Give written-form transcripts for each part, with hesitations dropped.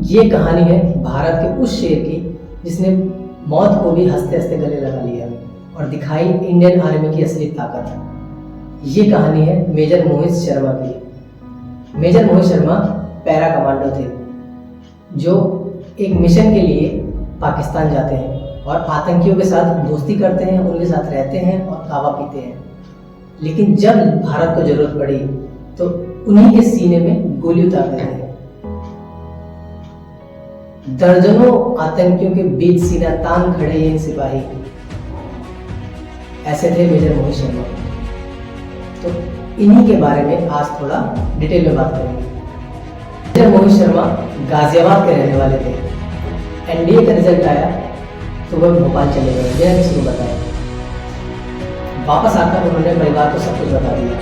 ये कहानी है भारत के उस शेर की जिसने मौत को भी हंसते हंसते गले लगा लिया और दिखाई इंडियन आर्मी की असली ताकत। ये कहानी है मेजर मोहित शर्मा की। Major Mohit Sharma para commando थे जो एक मिशन के लिए पाकिस्तान जाते हैं और आतंकियों के साथ दोस्ती करते हैं, उनके साथ रहते हैं और कावा पीते हैं। लेकिन जब भारत को जरूरत पड़ी तो उन्हीं के सीने में गोली उतार देते हैं। दर्जनों आतंकियों के बीच सीना तान खड़े ये सिपाही, ऐसे थे मेजर मोहित शर्मा। तो इन्हीं के बारे में आज थोड़ा डिटेल में बात करेंगे। मेजर मोहित शर्मा गाजियाबाद के रहने वाले थे। एनडीए का रिजल्ट आया तो वह भोपाल चले गए बिना किसी को बताया। वापस आकर उन्होंने परिवार को सब कुछ बता दिया।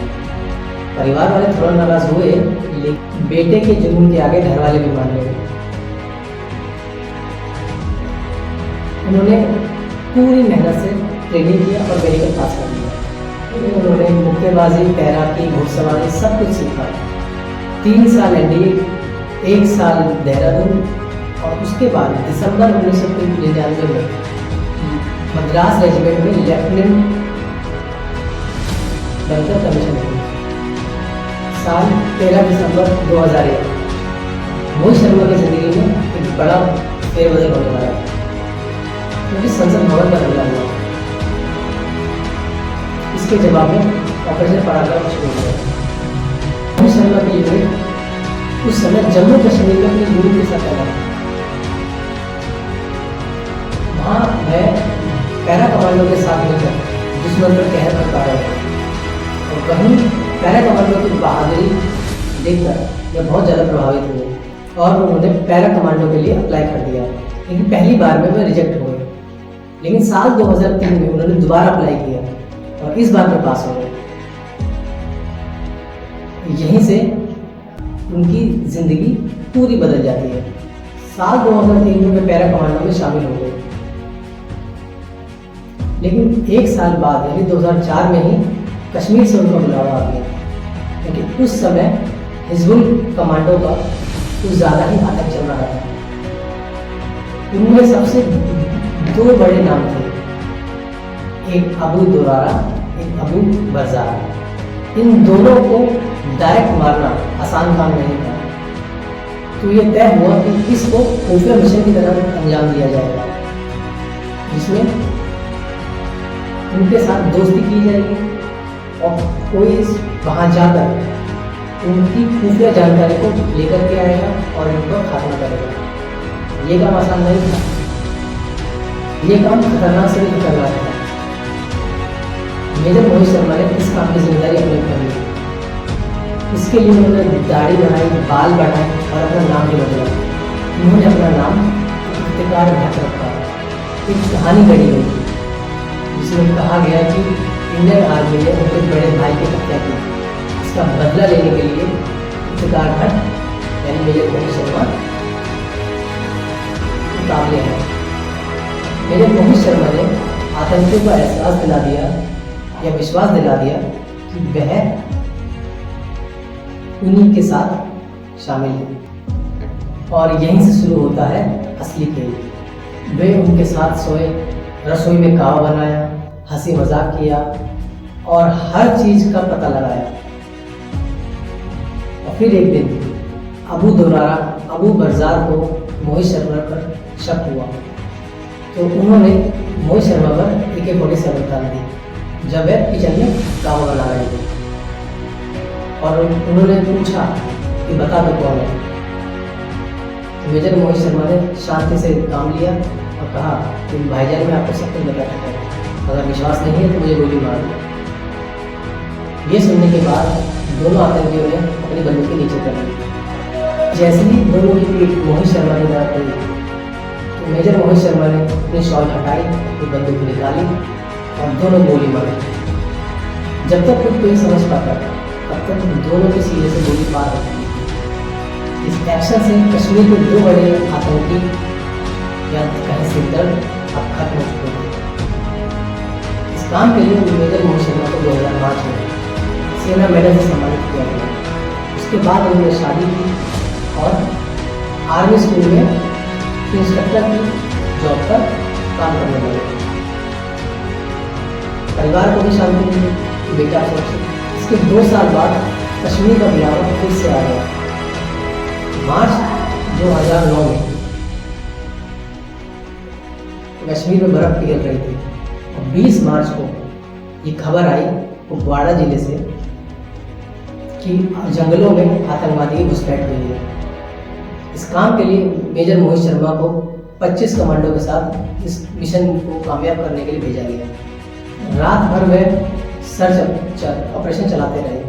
परिवार वाले थोड़ा नाराज हुए, लेकिन बेटे के जुनून के आगे घर वाले भी मान गए। उन्होंने पूरी मेहनत से ट्रेनिंग किया और मेडिकल पास कर लिया। उन्होंने मुक्केबाजी, तैराकी, घुड़सवारी सब कुछ सीखा। 3 साल एनडीए, 1 साल देहरादून और उसके बाद दिसंबर 1999 में मद्रास रेजिमेंट में लेफ्टिनेंट बनकर कमीशन हुए। साल 13 दिसंबर 2001 मोहित शर्मा की जिंदगी में एक बड़ा फेरबदल होने वाला है क्योंकि संसद भवन का हमला हुआ। इसके जवाब में ऑपरेशन पराक्रम शुरू हुआ। मोहित शर्मा की यूनिट उस समय जम्मू कश्मीर में अपनी यूनिट के साथ लगा। वहाँ मैं पैरा कमांडो के साथ मिलकर दुश्मन पर कहर बरपा रहा था और कहीं पैरा कमांडो की बहादुरी देखकर मैं बहुत ज़्यादा प्रभावित हुए और उन्होंने पैरा कमांडो के लिए अप्लाई कर दिया। लेकिन पहली बार में वह रिजेक्ट हुए। लेकिन साल 2003 में उन्होंने दोबारा अप्लाई किया और इस बार में पास हो गए। यहीं से उनकी जिंदगी पूरी बदल जाती है। साल 2003 में वे पैरा कमांडो में शामिल हो गए। लेकिन 1 साल बाद यानी 2004 में ही कश्मीर से उनका बुलावा आ गया क्योंकि उस समय हिजबुल कमांडो का कुछ ज़्यादा ही आतंक चल रहा था। उनमें सबसे 2 बड़े नाम थे, एक अबू दुरारा, एक अबू बरजार। इन दोनों को डायरेक्ट मारना आसान काम नहीं था। तो ये तय हुआ कि इसको खुफिया मिशन की तरह अंजाम दिया जाएगा जिसमें उनके साथ दोस्ती की जाएगी और कोई वहाँ जाकर उनकी खुफिया जानकारी को लेकर के आएगा और उनको खात्मा करेगा। ये काम आसान नहीं था। ये काम खतरनाक से भी खतरनाक था। मेजर मोहित शर्मा ने इस काम की जिम्मेदारी अपने ऊपर ली। इसके लिए उन्होंने दाढ़ी बढ़ाई, बाल बढ़ाए और अपना नाम भी बदला। उन्होंने अपना नाम इफ्तिकार भट्ट रखा। एक कहानी गढ़ी गई जिसमें कहा गया कि इंडियन आर्मी ने उनके बड़े भाई की हत्या की। इसका बदला लेने के लिए इफ्तिकार भट्ट यानी मेजर मोहित शर्मा मुकाबले हैं। मेजर मोहित शर्मा ने आतंकियों को एहसास दिला दिया या विश्वास दिला दिया कि वह उन्हीं के साथ शामिल है और यहीं से शुरू होता है असली खेल। वे उनके साथ सोए, रसोई में कावा बनाया, हंसी मजाक किया और हर चीज का पता लगाया। और फिर एक दिन अबू दुरारा, अबू बरजार को मोहित शर्मा पर शक हुआ तो उन्होंने मोहित शर्मा पर AK-47 डाल दी जब वह किचन में कावा बना रहे थे और उन्होंने पूछा कि बता दो कौन है। तो मेजर मोहित शर्मा ने शांति से काम लिया और कहा कि भाईजान मैं आपको सब कुछ बता चुका हूँ, अगर विश्वास नहीं है तो मुझे गोली मार दो। ये सुनने के बाद दोनों आतंकियों ने अपनी बंदूक के नीचे कर ली। जैसे ही दोनों की पीठ मोहित शर्मा की तरफ गई तो मेजर मोहित शर्मा ने अपनी शॉल हटाई, तो बंदूक निकाली और दोनों गोली मारी। जब तक कुछ कोई समझ पाता तब तक दोनों के सीने से गोली पार होती। इस एक्शन से कश्मीर के 2 बड़े आतंकी या कहीं से दर्द अब खत्म हो चुके थे। इस काम के लिए मेजर मोहित शर्मा को 2005 में सेना मेडल से सम्मानित किया गया। उसके बाद उन्होंने शादी की और आर्मी स्कूल में इंस्ट्रक्टर की जॉब पर काम करने लगे। परिवार को भी शांति मिली, बेटा सुरक्षित। इसके 2 साल बाद कश्मीर का बिलावर फिर से आ गया। मार्च 2009 में कश्मीर में बर्फ पिघल रही थी और 20 मार्च को ये खबर आई कुपवाड़ा जिले से कि जंगलों में आतंकवादी की घुसपैठ हुई है। इस काम के लिए मेजर मोहित शर्मा को 25 कमांडो के साथ इस मिशन को कामयाब करने के लिए भेजा गया। रात भर वे सर्च ऑपरेशन चलाते रहे,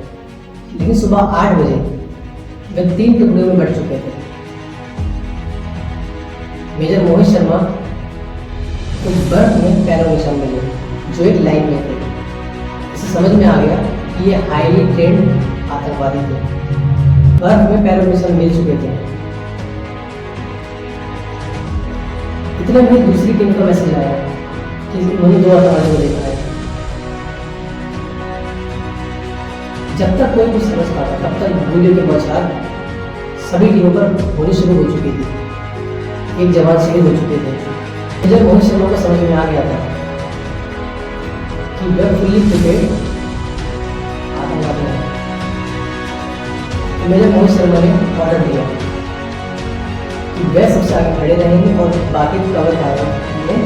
लेकिन सुबह 8 बजे वे 3 टुकड़ों में बढ़ चुके थे। मेजर मोहित शर्मा को बर्फ में पैरों निशान मिले जो एक लाइन में थे। इसे समझ में आ गया कि ये हाईली ट्रेंड आतंकवादी थे। बर्फ में पैरों निशान मिल चुके थे। इतने में दूसरी टीम का मैसेज आया कि उन्होंने 2 आतंकवादियों को देखा है। जब तक कोई कुछ समझ पाता तब तक गोलियों के बौछार सभी टीमों पर होनी शुरू हो चुकी थी। एक जवान शहीद हो चुके थे। मेजर मोहित शर्मा को समझ में आ गया था कि वे फुल्ली प्रिपेयर्ड आतंकवादी हैं। मेजर मोहित शर्मा ने ऑर्डर दिया कि वे सबसे आगे खड़े रहेंगे और बाकी कवर फायर में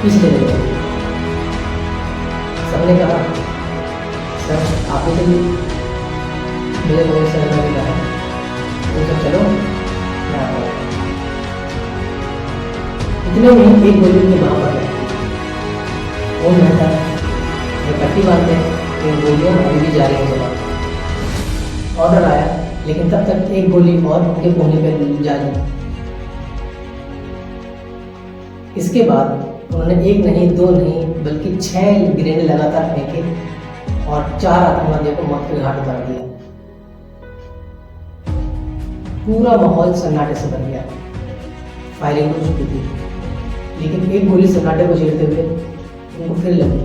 पीछे चले जाएंगे। सबने कहा सर आप ही चलिए। मेजर मोहित शर्मा ने कहा तो सब चलो मैं आता हूँ। इतने में एक गोली के वहाँ पर लगी। कौन रहता है पट्टी बांधते हैं ये गोलियाँ अभी भी जारी है चला। ऑर्डर आया लेकिन तब तक एक गोली और उनके कोने पर जारी। इसके बाद उन्होंने 1 नहीं 2 नहीं बल्कि 6 ग्रेनेड लगातार फेंके और 4 आतंकवादियों को मौत के घाट उतार दिया। पूरा माहौल सन्नाटे से भर गया। फायरिंग हो चुकी थी लेकिन एक गोली सन्नाटे को झेलते हुए उनको फिर लगी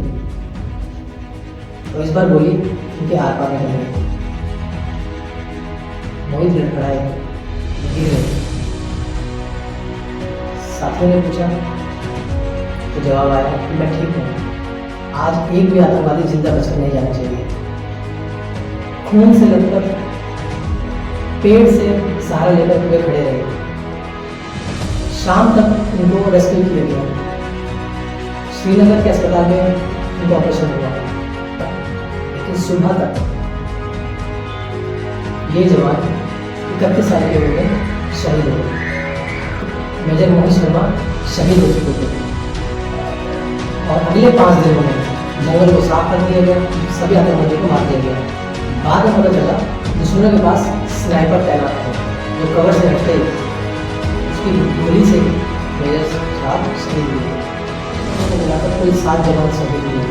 और इस बार गोली उनके आर पार निकल गई। मोहित लड़खड़ाए, गिर गए। साथियों ने पूछा तो जवाब आया कि मैं ठीक हूँ। आज एक भी आतंकवादी जिंदा बचकर नहीं जाना चाहिए। खून से लथपथ पेड़ से सहारा लेकर वे खड़े रहे। शाम तक उनको रेस्क्यू किया गया। श्रीनगर के अस्पताल में उनका ऑपरेशन हुआ लेकिन सुबह तक ये जवान 31 साल के उम्र में शहीद हो गए। मेजर मोहित शर्मा शहीद हो चुके थे और अगले 5 दिनों में जंगल को साफ कर दिया गया। सभी आतंकवादियों को मार दिया गया। बाद में पता चला दुश्मनों के पास स्नाइपर तैनात थे जो कवर से हटते उसकी गोली से मेजर साहब शहीद हुए। उसको मिलाकर कोई 7 जवान शहीद हुए।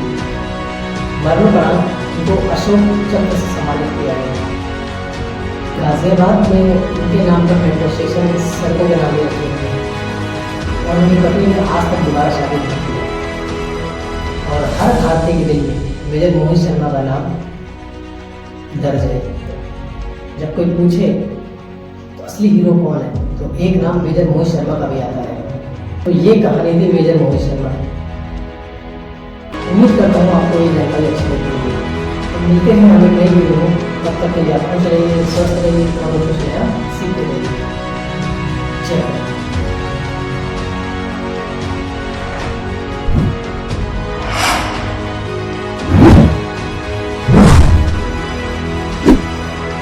मरणोपरांत उनको अशोक चक्र से सम्मानित किया गया। गाजियाबाद में उनके नाम पर मेट्रो स्टेशन सड़कों के नाम रखे हुए हैं और उनकी पत्नी ने आज तक दोबारा शादी नहीं की। और हर भारतीय के दिल में मेजर मोहित शर्मा का नाम दर्ज है। जब कोई पूछे तो असली हीरो कौन है तो एक नाम मेजर मोहित शर्मा का भी आता है। तो ये कहानी थी मेजर मोहित शर्मा। उम्मीद करता हूँ आपको ये जानकारी अच्छी लगी होगी। तो मिलते हैं हमें नई वीडियो में। तब तक के लिए आप खुश रहिए, स्वस्थ रहिए और कुछ नया सीखते रहिए। जय